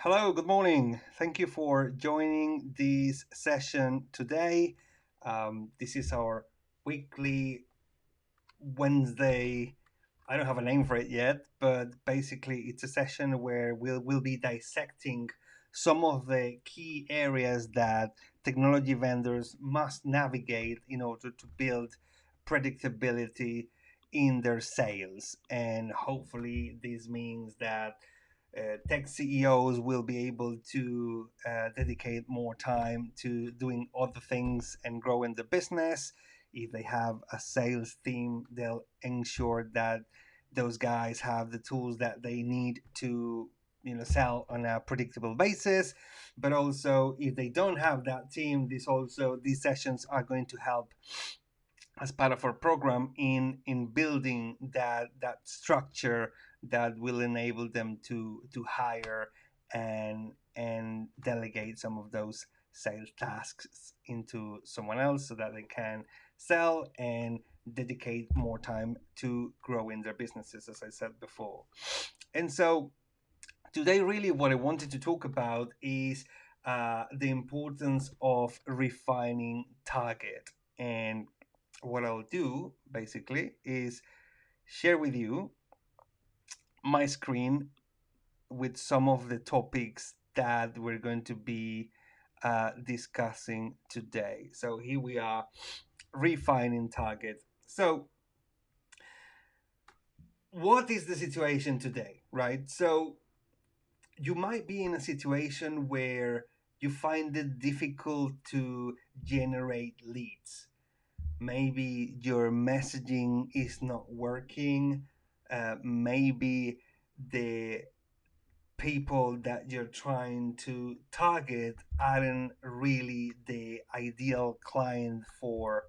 Hello, good morning. Thank you for joining this session today. This is our weekly Wednesday. I don't have a name for it yet, but basically, it's a session where we'll be dissecting some of the key areas that technology vendors must navigate in order to build predictability in their sales. And hopefully, this means that tech CEOs will be able to dedicate more time to doing other things and growing the business. If they have a sales team, they'll ensure that those guys have the tools that they need to sell on a predictable basis. But also, if they don't have that team, these sessions are going to help as part of our program in building that structure that will enable them to hire and delegate some of those sales tasks into someone else so that they can sell and dedicate more time to growing their businesses, as I said before. And so today, really, what I wanted to talk about is the importance of refining target. And what I'll do basically is share with you my screen with some of the topics that we're going to be discussing today. So here we are, refining target. So, what is the situation today, right? So, you might be in a situation where you find it difficult to generate leads. Maybe your messaging is not working. Maybe the people that you're trying to target aren't really the ideal client for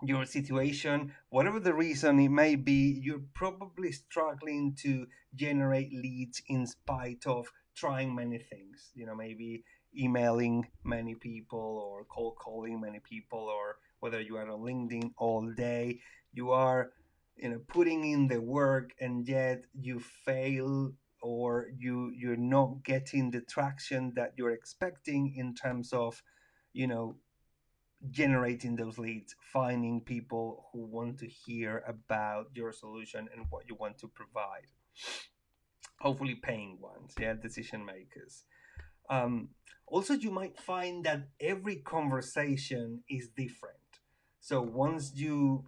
your situation. Whatever the reason it may be, you're probably struggling to generate leads in spite of trying many things. Maybe emailing many people or cold calling many people, or whether you are on LinkedIn all day, you are putting in the work, and yet you fail, or you're not getting the traction that you're expecting in terms of you know generating those leads, finding people who want to hear about your solution and what you want to provide. Hopefully, paying ones, yeah, decision makers. Um, Also, you might find that every conversation is different. So once you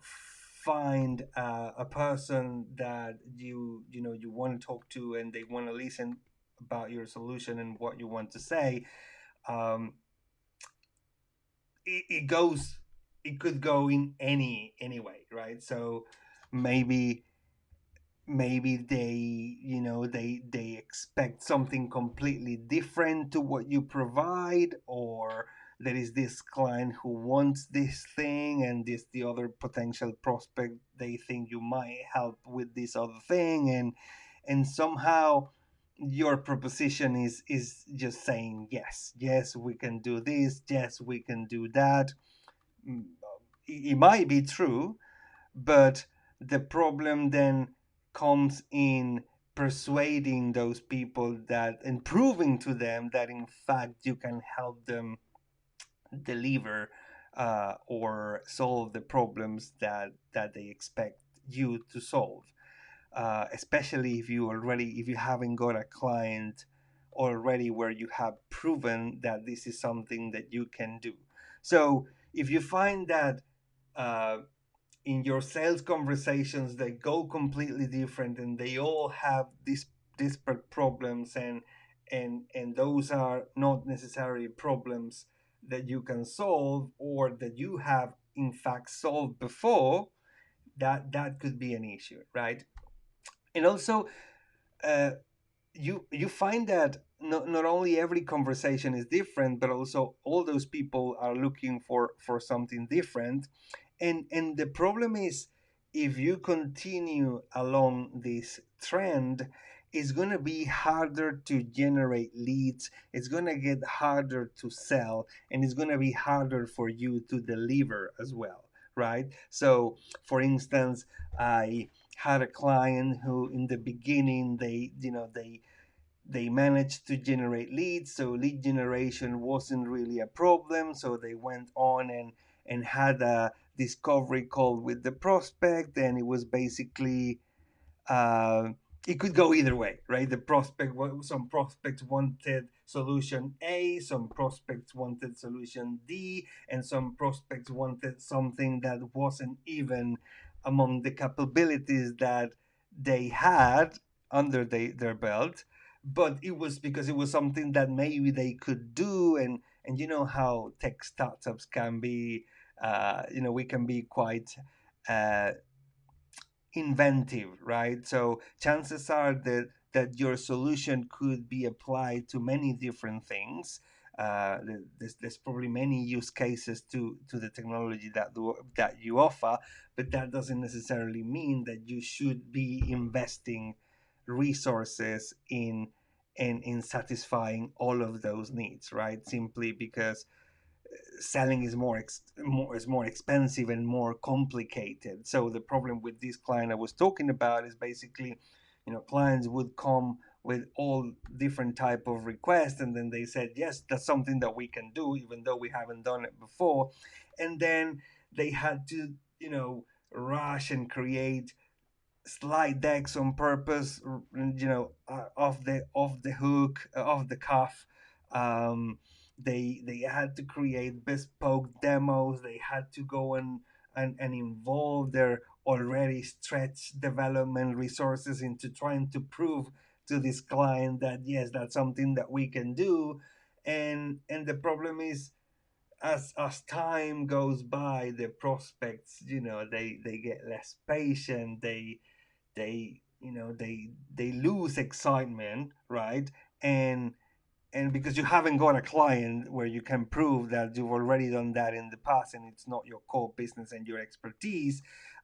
find a person that you want to talk to and they want to listen about your solution and what you want to say, um, it could go in any way, right? So maybe they expect something completely different to what you provide, or there is this client who wants this thing, and this the other potential prospect, they think you might help with this other thing, and somehow your proposition is just saying yes, we can do this, yes, we can do that. Mm, it might be true, but the problem then comes in persuading those people, that and proving to them that in fact you can help them deliver or solve the problems that they expect you to solve. Especially if you haven't got a client already where you have proven that this is something that you can do. So if you find that uh, in your sales conversations they go completely different, and they all have these disparate problems, and those are not necessarily problems that you can solve or that you have in fact solved before, that could be an issue, right? And also, uh, you find that not only every conversation is different, but also all those people are looking for something different. And the problem is, if you continue along this trend, it's going to be harder to generate leads, it's going to get harder to sell, and it's going to be harder for you to deliver as well, right? So for instance, I had a client who in the beginning, they they managed to generate leads, so lead generation wasn't really a problem. So they went on and had a discovery call with the prospect, and it was basically uh, it could go either way, right? Some prospects wanted solution A, some prospects wanted solution D, and some prospects wanted something that wasn't even among the capabilities that they had under their belt. But it was because it was something that maybe they could do, and you know how tech startups can be. We can be quite uh, inventive, right? So chances are that your solution could be applied to many different things. There's probably many use cases to the technology that you offer, but that doesn't necessarily mean that you should be investing resources in satisfying all of those needs, right? Simply because selling is more expensive and more complicated. So the problem with this client I was talking about is basically, clients would come with all different type of requests, and then they said yes, that's something that we can do, even though we haven't done it before, and then they had to rush and create slide decks on purpose, off the hook, off the cuff. They had to create bespoke demos. They had to go and involve their already stretched development resources into trying to prove to this client that yes, that's something that we can do. And the problem is, as time goes by, the prospects, they get less patient. They lose excitement, right? And because you haven't got a client where you can prove that you've already done that in the past and it's not your core business and your expertise,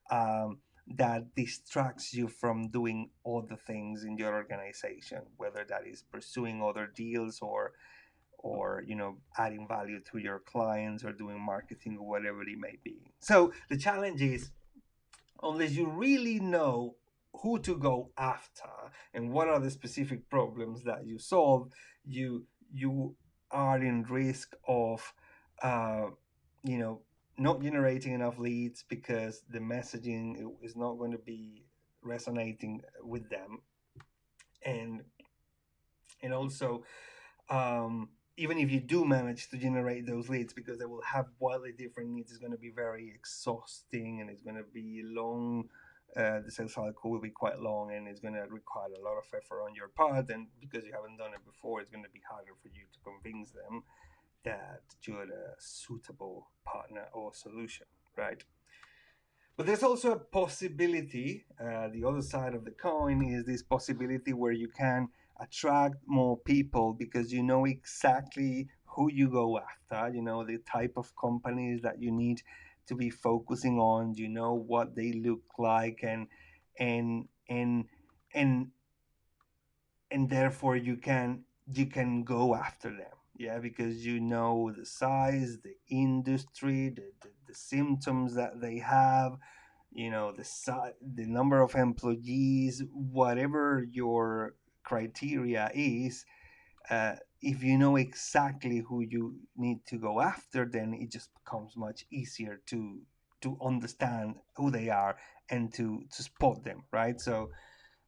that distracts you from doing other things in your organization, whether that is pursuing other deals or adding value to your clients or doing marketing or whatever it may be. So the challenge is, unless you really know who to go after and what are the specific problems that you solve, you are in risk of uh, you know not generating enough leads because the messaging is not going to be resonating with them. And and also, even if you do manage to generate those leads, because they will have wildly different needs, it's going to be very exhausting and it's going to be long. The sales cycle will be quite long and it's going to require a lot of effort on your part. And because you haven't done it before, it's going to be harder for you to convince them that you're a suitable partner or solution, right? But there's also a possibility, the other side of the coin is this possibility where you can attract more people because you know exactly who you go after, you know the type of companies that you need to be focusing on, you know what they look like, and and and and therefore you can go after them, yeah, because you know the size, the industry, the symptoms that they have, the number of employees, whatever your criteria is. If you know exactly who you need to go after, then it just becomes much easier to understand who they are and to spot them, right? So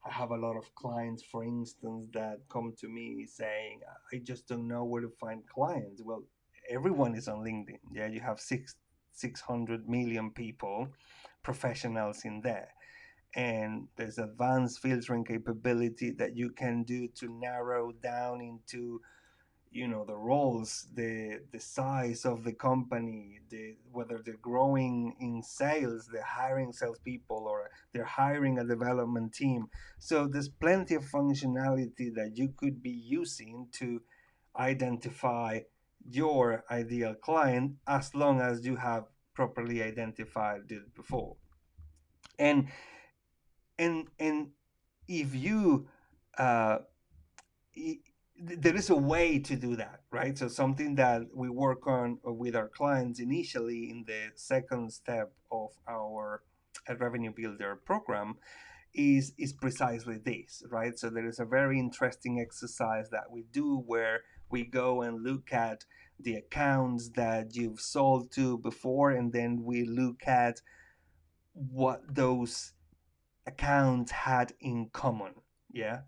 I have a lot of clients, for instance, that come to me saying, I just don't know where to find clients. Well, everyone is on LinkedIn. Yeah, you have 600 million people, professionals in there. And there's advanced filtering capability that you can do to narrow down into the roles, the size of the company, the whether they're growing in sales, they're hiring salespeople, or they're hiring a development team. So there's plenty of functionality that you could be using to identify your ideal client, as long as you have properly identified it before. And and and if you uh, there is a way to do that, right? So something that we work on with our clients initially in the second step of our revenue builder program is precisely this, right? So there is a very interesting exercise that we do where we go and look at the accounts that you've sold to before, and then we look at what those accounts had in common. Yeah.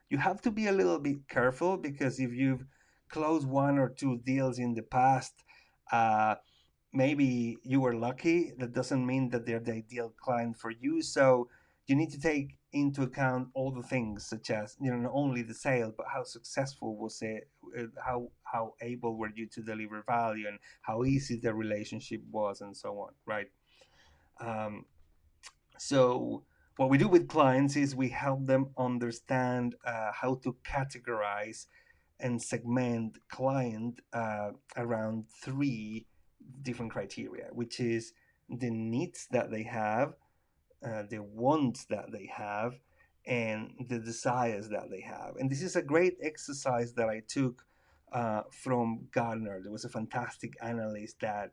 You have to be a little bit careful because if you've closed one or two deals in the past, uh, maybe you were lucky. That doesn't mean that they're the ideal client for you. So you need to take into account all the things, such as not only the sale, but how successful was it, how able were you to deliver value, and how easy the relationship was, and so on. Right. Um, so what we do with clients is we help them understand how to categorize and segment client around three different criteria, which is the needs that they have, the wants that they have, and the desires that they have. And this is a great exercise that I took from Gartner. There was a fantastic analyst that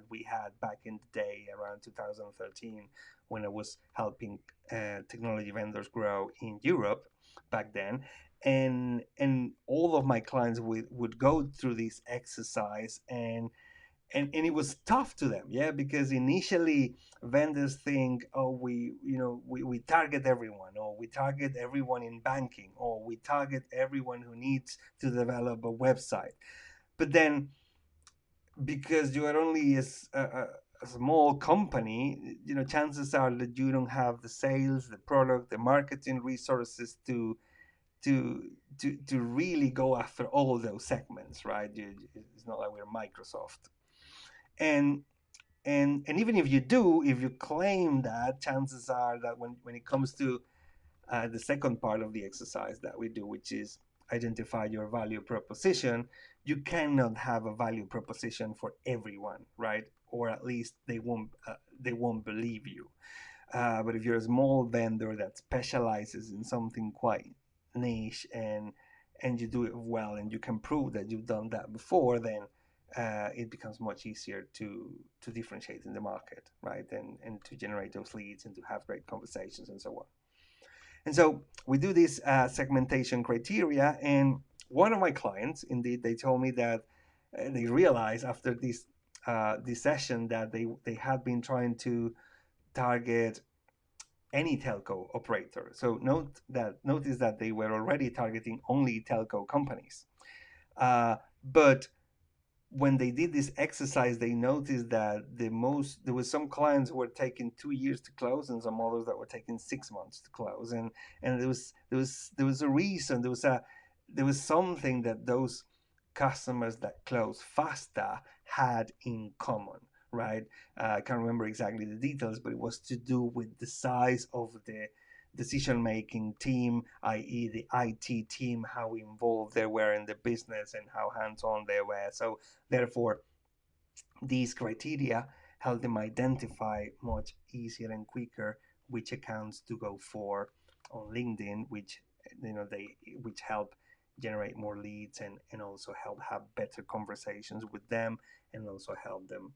we had back in the day around 2013 when I was helping technology vendors grow in Europe back then. And all of my clients would go through this exercise, and it was tough to them, yeah, because initially vendors think, oh, we target everyone, or we target everyone in banking, or we target everyone who needs to develop a website. But then, because you are only a small company, chances are that you don't have the sales, the product, the marketing resources to to really go after all those segments, right? It's not like we're Microsoft. And and even if you do, if you claim that, chances are that when it comes to the second part of the exercise that we do, which is identify your value proposition, you cannot have a value proposition for everyone, right? Or at least they won't believe you. But if you're a small vendor that specializes in something quite niche, and you do it well, and you can prove that you've done that before, then it becomes much easier to differentiate in the market, right? And to generate those leads and to have great conversations and so on. And so we do this segmentation criteria. And one of my clients, indeed, they told me that they realized after this session that they had been trying to target any telco operator. So notice that they were already targeting only telco companies. But when they did this exercise, they noticed that there was some clients who were taking 2 years to close, and some others that were taking 6 months to close. And there was a reason. There was something that those customers that closed faster had in common, right? I can't remember exactly the details, but it was to do with the size of the decision making team, i.e., the IT team, how involved they were in the business and how hands on they were. So, therefore, these criteria help them identify much easier and quicker which accounts to go for on LinkedIn, which help generate more leads, and also help have better conversations with them, and also help them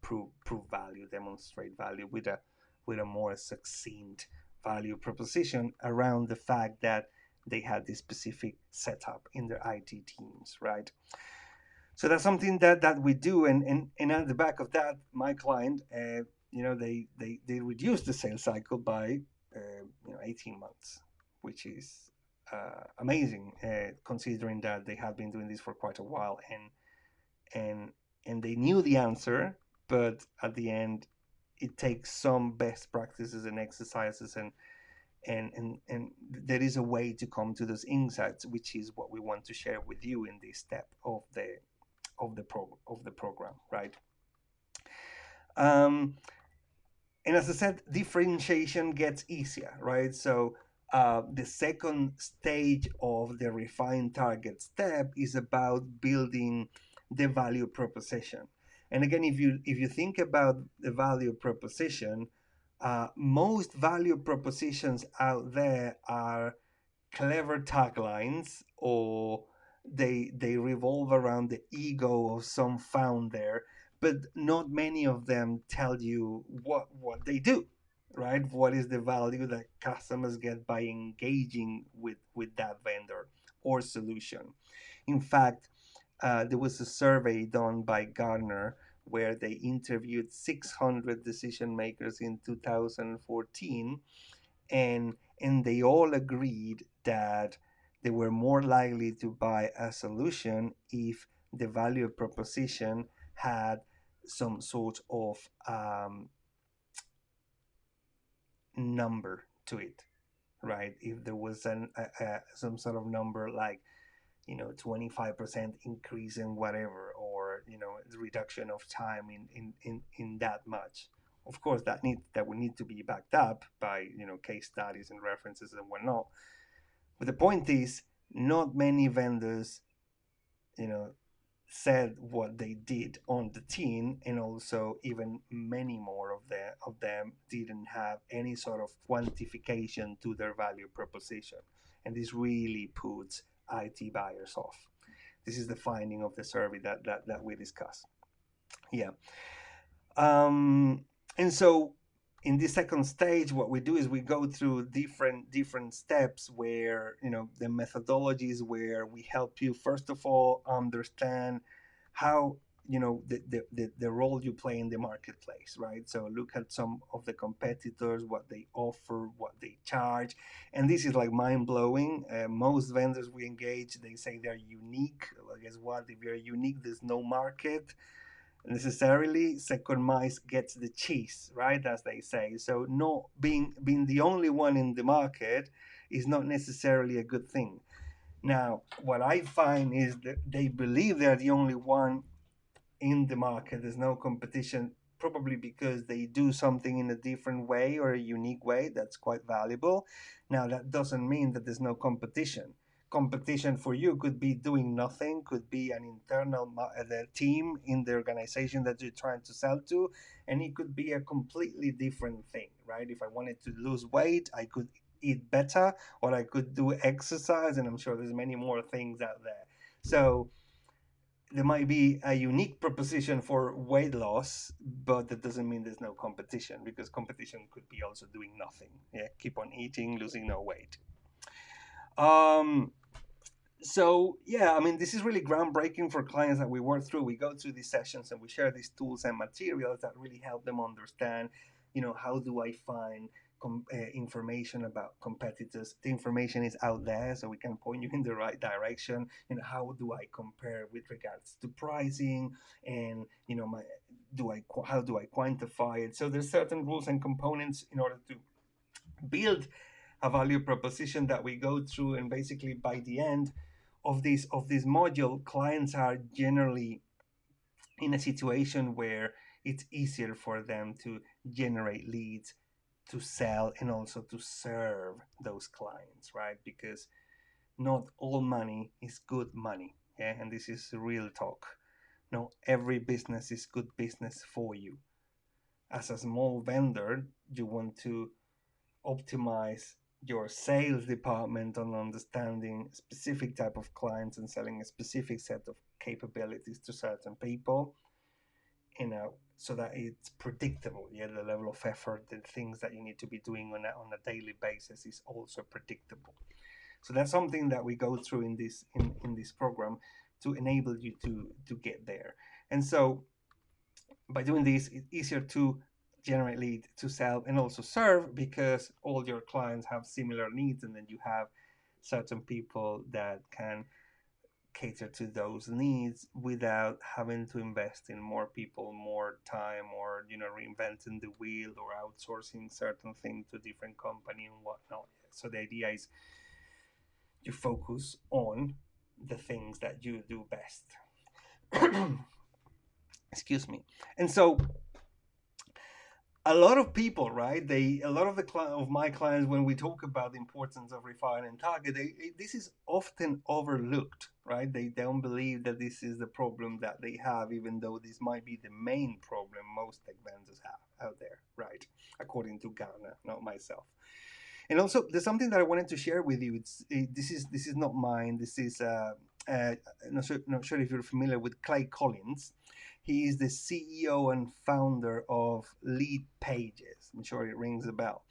prove value, demonstrate value with a more succinct value proposition around the fact that they had this specific setup in their IT teams, right? So that's something that we do, and at the back of that, my client, they reduced the sales cycle by 18 months, which is amazing, considering that they had been doing this for quite a while, and and they knew the answer, but at the end, it takes some best practices and exercises, and there is a way to come to those insights, which is what we want to share with you in this step of the program, right? Um, and as I said, differentiation gets easier, right? So the second stage of the refined target step is about building the value proposition. And again, if you think about the value proposition, most value propositions out there are clever taglines, or they revolve around the ego of some founder, but not many of them tell you what they do, right? What is the value that customers get by engaging with that vendor or solution? In fact, there was a survey done by Gartner where they interviewed 600 decision makers in 2014, and they all agreed that they were more likely to buy a solution if the value proposition had some sort of number to it, right? If there was some sort of number like 25% increase in whatever, or the reduction of time in that much. Of course, that would need to be backed up by case studies and references and whatnot. But the point is, not many vendors you know said what they did on the tin, and also even many more of them didn't have any sort of quantification to their value proposition, and this really puts IT buyers off. This is the finding of the survey that we discussed. Yeah. Um, and so in this second stage, what we do is we go through different steps where the methodologies where we help you first of all understand how the role you play in the marketplace, right? So look at some of the competitors, what they offer, what they charge, and this is like mind-blowing. Most vendors we engage, they say they're unique. Well, guess what? If you're unique, there's no market necessarily. Second mice gets the cheese, right, as they say. So not being the only one in the market is not necessarily a good thing. Now what I find is that they believe they're the only one in the market. There's no competition, probably because they do something in a different way or a unique way that's quite valuable. Now, that doesn't mean that there's no competition. Competition for you could be doing nothing, could be an internal the team in the organization that you're trying to sell to, and it could be a completely different thing, right? If I wanted to lose weight, I could eat better, or I could do exercise, and I'm sure there's many more things out there. So there might be a unique proposition for weight loss, but that doesn't mean there's no competition, because competition could be also doing nothing. Yeah, keep on eating, losing no weight. Um, so yeah, I mean, this is really groundbreaking for clients that we work through. We go through these sessions and we share these tools and materials that really help them understand, how do I find information about competitors. The information is out there, so we can point you in the right direction. How do I compare with regards to pricing, and my how do I quantify it? So there's certain rules and components in order to build a value proposition that we go through, and basically by the end of this module, clients are generally in a situation where it's easier for them to generate leads, to sell, and also to serve those clients, right? Because not all money is good money. Yeah, and this is real talk. No, every business is good business for you. As a small vendor, you want to optimize your sales department on understanding specific type of clients and selling a specific set of capabilities to certain people, so that it's predictable. Yeah, the level of effort, the things that you need to be doing on a daily basis is also predictable. So that's something that we go through in this program to enable you to get there. And so by doing this, it's easier to generate lead, to sell, and also serve, because all your clients have similar needs, and then you have certain people that can cater to those needs without having to invest in more people, more time, or reinventing the wheel, or outsourcing certain things to different company and whatnot. So the idea is you focus on the things that you do best. Excuse me. And so a lot of people, right? A lot of of my clients, when we talk about the importance of refine and target, this is often overlooked, right? They don't believe that this is the problem that they have, even though this might be the main problem most tech vendors have out there, right? According to Gartner, not myself. And also, there's something that I wanted to share with you. This is not mine. This is not sure if you're familiar with Clay Collins. He is the CEO and founder of Lead Pages. business. I'm sure it rings a bell.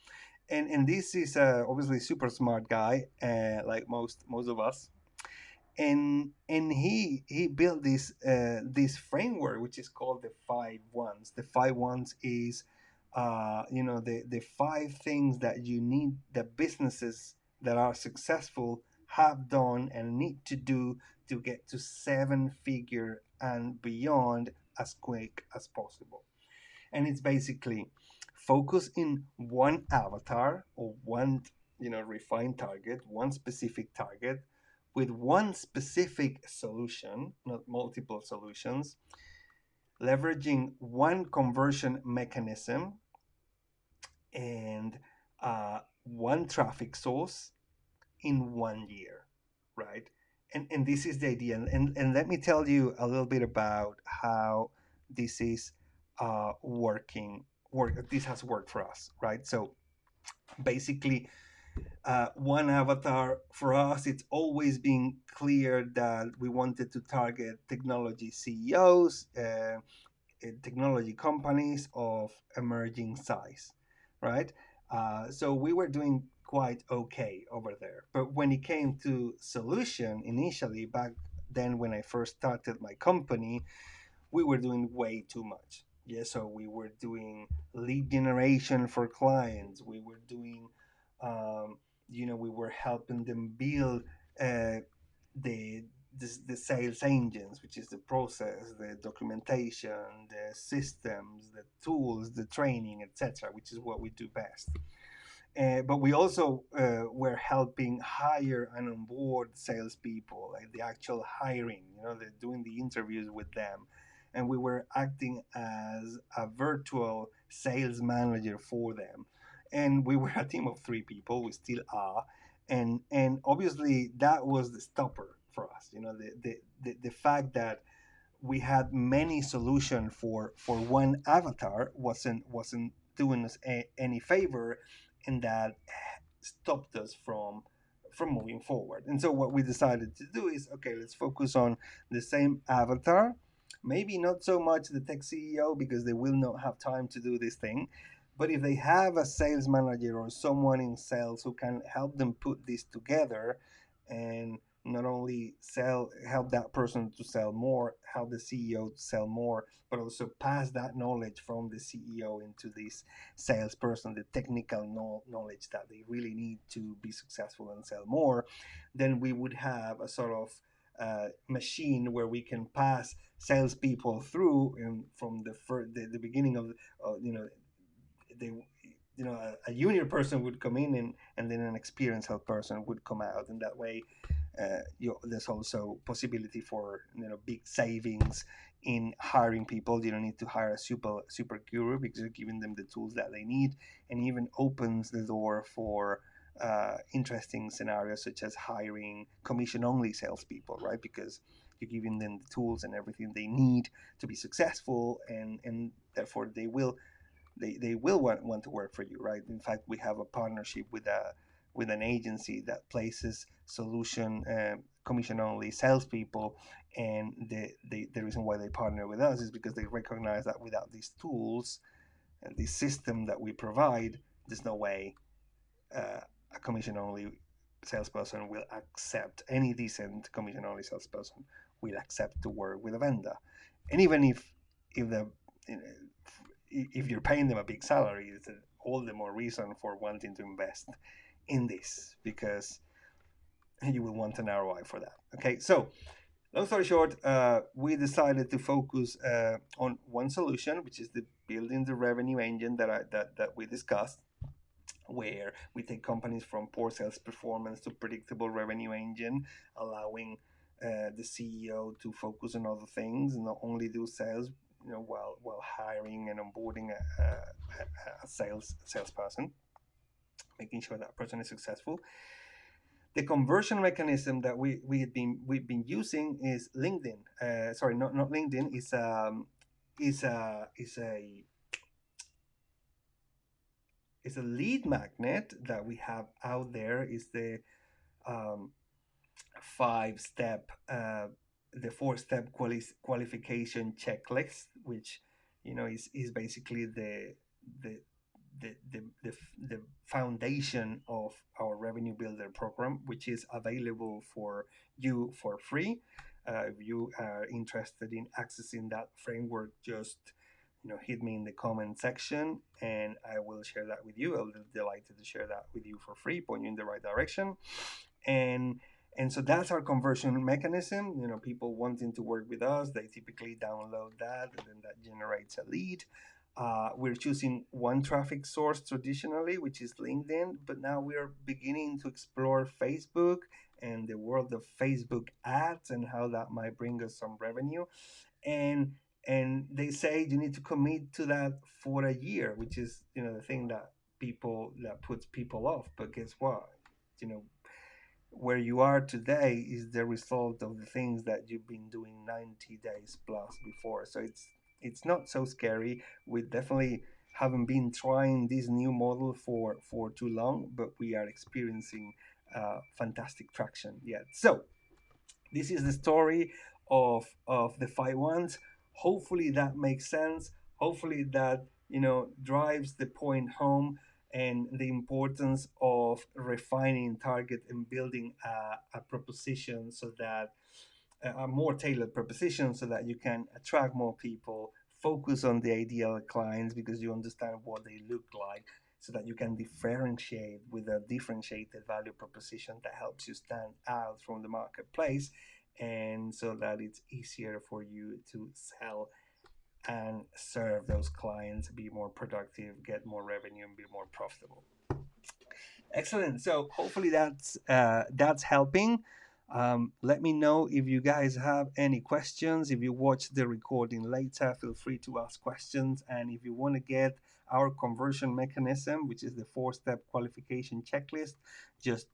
And this is obviously super smart guy, like most of us. And he built this framework which is called the five ones. The five ones is the five things that you need, that businesses that are successful have done and need to do to get to seven figure and beyond as quick as possible. And it's basically focus in one avatar or one refined target, one specific target with one specific solution, not multiple solutions, leveraging one conversion mechanism and one traffic source in 1 year, right? And this is the idea. And let me tell you a little bit about how this is this has worked for us, right? So basically, one avatar for us, it's always been clear that we wanted to target technology CEOs, technology companies of emerging size, right? So we were doing quite okay over there. But when it came to solution, initially back then when I first started my company, we were doing way too much. Yeah, so we were doing lead generation for clients. We were doing, we were helping them build uh, the the sales engines, which is the process, the documentation, the systems, the tools, the training, etc., which is what we do best. But we also were helping hire and onboard salespeople, like the actual hiring, doing the interviews with them. And we were acting as a virtual sales manager for them. And we were a team of three people, we still are. And obviously that was the stopper for us, the fact that we had many solutions for one avatar wasn't doing us any favor, and that stopped us from moving forward. And so what we decided to do is, okay, let's focus on the same avatar, maybe not so much the tech CEO because they will not have time to do this thing, but if they have a sales manager or someone in sales who can help them put this together, and not only help that person to sell more, help the CEO to sell more, but also pass that knowledge from the CEO into this salesperson, the technical knowledge that they really need to be successful and sell more, then we would have a sort of machine where we can pass salespeople through, and from the beginning of they a junior person would come in, and then an experienced health person would come out, and that way there's also possibility for big savings in hiring people. You don't need to hire a super guru because you're giving them the tools that they need, and even opens the door for interesting scenarios such as hiring commission only salespeople, right? Because you're giving them the tools and everything they need to be successful, and therefore they will want to work for you, right? In fact, we have a partnership with an agency that places solution commission only salespeople, and the reason why they partner with us is because they recognize that without these tools and this system that we provide, there's no way a commission only salesperson will accept, any decent commission only salesperson will accept to work with a vendor. And even if the if you're paying them a big salary, it's all the more reason for wanting to invest in this, because you will want an ROI for that. Okay, so long story short, we decided to focus on one solution, which is the building the revenue engine that we discussed, where we take companies from poor sales performance to predictable revenue engine, allowing the CEO to focus on other things, not only do sales, while hiring and onboarding a salesperson, making sure that person is successful. The conversion mechanism that we've been using is LinkedIn. Sorry, not LinkedIn. It's a lead magnet that we have out there. Is the um, 5-step, the 4-step qualification checklist, which is basically the the foundation of our revenue builder program, which is available for you for free. If you are interested in accessing that framework, just hit me in the comment section and I will share that with you. I'll be delighted to share that with you for free, point you in the right direction. And and so that's our conversion mechanism. People wanting to work with us, they typically download that, and then that generates a lead. We're choosing one traffic source traditionally, which is LinkedIn, but now we are beginning to explore Facebook and the world of Facebook ads and how that might bring us some revenue. And they say you need to commit to that for a year, which is the thing that puts people off. But guess what? You know, where you are today is the result of the things that you've been doing 90 days plus before. So it's not so scary. We definitely haven't been trying this new model for too long, but we are experiencing fantastic traction yet. So this is the story of the five ones. Hopefully that makes sense. Hopefully that drives the point home, and the importance of refining target and building a proposition, so that a more tailored proposition, so that you can attract more people, focus on the ideal clients because you understand what they look like, so that you can differentiate with a differentiated value proposition that helps you stand out from the marketplace, and so that it's easier for you to sell and serve those clients, be more productive, get more revenue, and be more profitable. Excellent. So hopefully that's helping. Let me know if you guys have any questions. If you watch the recording later, feel free to ask questions. And if you want to get our conversion mechanism, which is the 4-step qualification checklist, just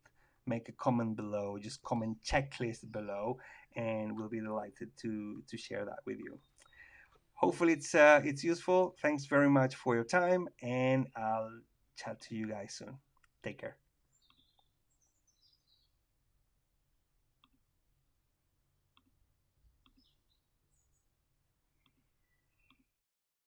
make a comment below. Just comment checklist below, and we'll be delighted to share that with you. Hopefully it's useful. Thanks very much for your time, and I'll chat to you guys soon. Take care.